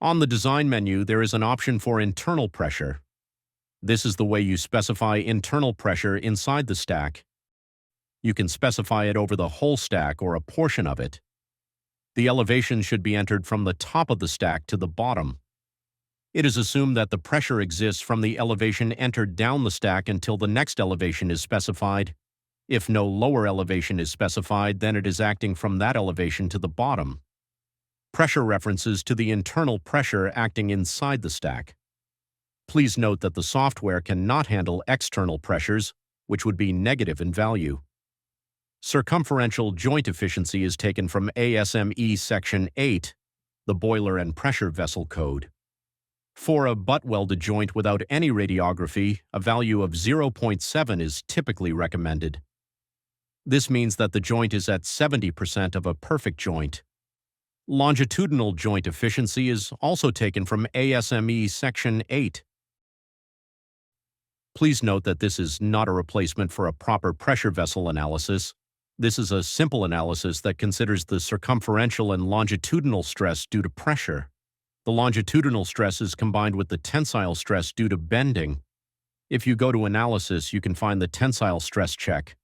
On the design menu, there is an option for internal pressure. This is the way you specify internal pressure inside the stack. You can specify it over the whole stack or a portion of it. The elevation should be entered from the top of the stack to the bottom. It is assumed that the pressure exists from the elevation entered down the stack until the next elevation is specified. If no lower elevation is specified, then it is acting from that elevation to the bottom. Pressure references to the internal pressure acting inside the stack. Please note that the software cannot handle external pressures, which would be negative in value. Circumferential joint efficiency is taken from ASME Section 8, the Boiler and Pressure Vessel Code. For a butt-welded joint without any radiography, a value of 0.7 is typically recommended. This means that the joint is at 70% of a perfect joint. Longitudinal joint efficiency is also taken from ASME Section 8. Please note that this is not a replacement for a proper pressure vessel analysis. This is a simple analysis that considers the circumferential and longitudinal stress due to pressure. The longitudinal stress is combined with the tensile stress due to bending. If you go to analysis, you can find the tensile stress check.